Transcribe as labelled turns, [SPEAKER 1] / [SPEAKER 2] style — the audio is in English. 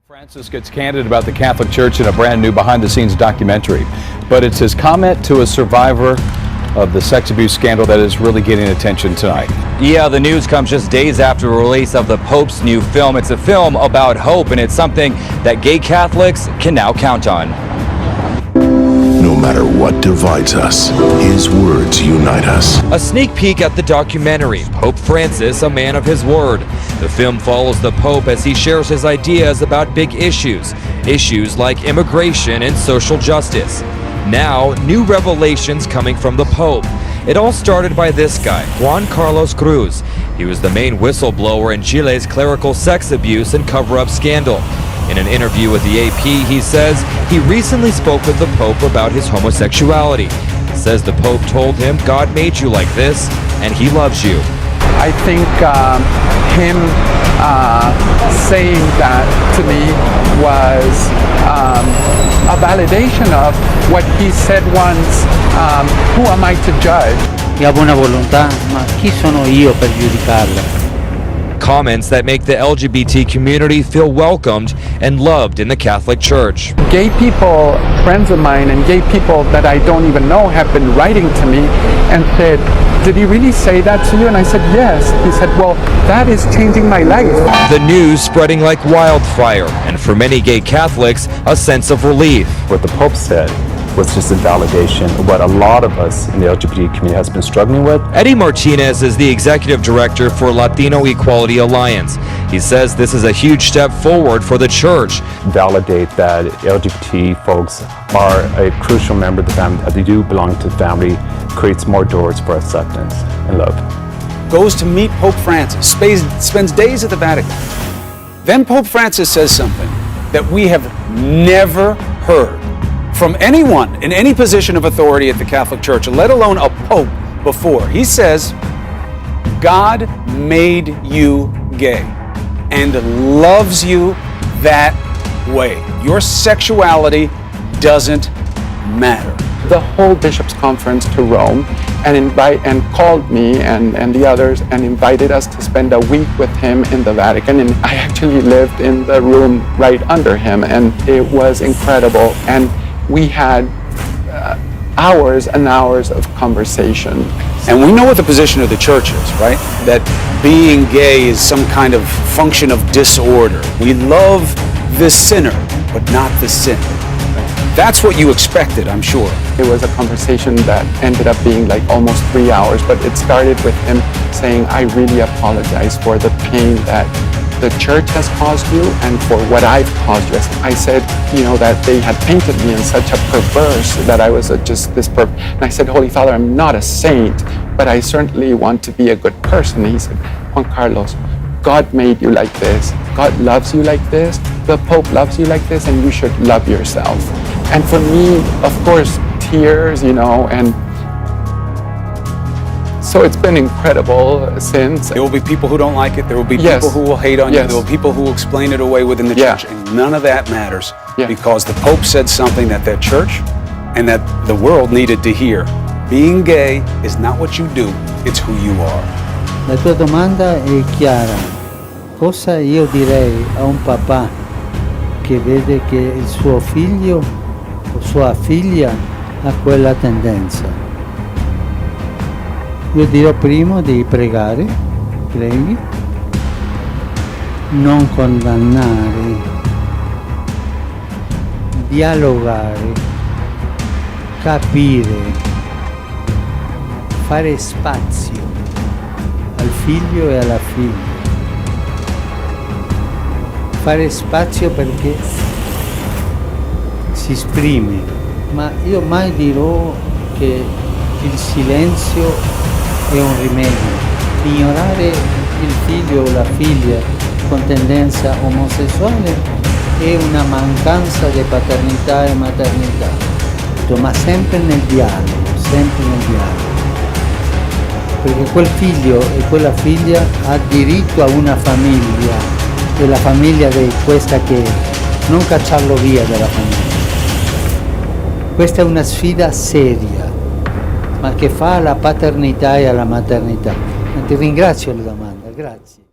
[SPEAKER 1] Francis gets candid about the Catholic Church in a brand new behind-the-scenes documentary, but it's his comment to a survivor of the sex abuse scandal that is really getting attention tonight.
[SPEAKER 2] Yeah, the news comes just days after the release of the Pope's new film. It's a film about hope, and it's something that gay Catholics can now count on.
[SPEAKER 3] No matter what divides us, his words unite us.
[SPEAKER 2] A sneak peek at the documentary, Pope Francis, a man of his word. The film follows the Pope as he shares his ideas about big issues like immigration and social justice. Now, new revelations coming from the Pope. It all started by this guy, Juan Carlos Cruz. He was the main whistleblower in Chile's clerical sex abuse and cover-up scandal. In an interview with the AP, he says he recently spoke with the Pope about his homosexuality. He says the Pope told him God made you like this and he loves you.
[SPEAKER 4] I think him saying that to me was a validation of what he said once. Who am I to judge?
[SPEAKER 5] Che ha buona volontà, ma chi sono io per giudicarla?
[SPEAKER 2] Comments that make the LGBT community feel welcomed and loved in the Catholic Church.
[SPEAKER 4] Gay people, friends of mine, and gay people that I don't even know have been writing to me and said, "Did he really say that to you?" And I said, "Yes." He said, "Well, that is changing my life."
[SPEAKER 2] The news spreading like wildfire, and for many gay Catholics, a sense of relief.
[SPEAKER 6] What the Pope said was just a validation of what a lot of us in the LGBT community has been struggling with.
[SPEAKER 2] Eddie Martinez is the executive director for Latino Equality Alliance. He says this is a huge step forward for the church.
[SPEAKER 6] Validate that LGBT folks are a crucial member of the family, that they do belong to the family, creates more doors for acceptance and love.
[SPEAKER 1] Goes to meet Pope Francis, spends days at the Vatican. Then Pope Francis says something that we have never heard from anyone in any position of authority at the Catholic Church, let alone a pope before. He says, God made you gay and loves you that way. Your sexuality doesn't matter.
[SPEAKER 4] The whole bishops' conference to Rome and called me and the others and invited us to spend a week with him in the Vatican, and I actually lived in the room right under him, and it was incredible. And we had hours and hours of conversation.
[SPEAKER 1] And we know what the position of the church is, right? That being gay is some kind of function of disorder. We love the sinner, but not the sin. That's what you expected, I'm sure.
[SPEAKER 4] It was a conversation that ended up being like almost 3 hours, but it started with him saying, "I really apologize for the pain that the church has caused you and for what I've caused you." I said, that they had painted me in such a perverse, that I was just this and I said, "Holy Father, I'm not a saint, but I certainly want to be a good person." He said, "Juan Carlos, God made you like this. God loves you like this. The Pope loves you like this, and you should love yourself." And for me, of course, tears, and so it's been incredible since.
[SPEAKER 1] There will be people who don't like it. There will be people who will hate on you. There will be people who will explain it away within the church. And none of that matters because the Pope said something that church and that the world needed to hear. Being gay is not what you do, it's who you are.
[SPEAKER 5] La tua domanda è chiara. Cosa io direi a un papà che vede che il suo figlio o sua figlia ha quella tendenza? Io dirò prima di preghi, non condannare, dialogare, capire, fare spazio al figlio e alla figlia. Fare spazio perché si esprime, ma io mai dirò che il silenzio è un rimedio. Ignorare il figlio o la figlia con tendenza omosessuale è una mancanza di paternità e maternità, ma sempre nel dialogo, perché quel figlio e quella figlia ha diritto a una famiglia, e la famiglia di questa che non cacciarlo via dalla famiglia. Questa è una sfida seria, ma che fa alla paternità e alla maternità. Ti ringrazio la domanda, grazie.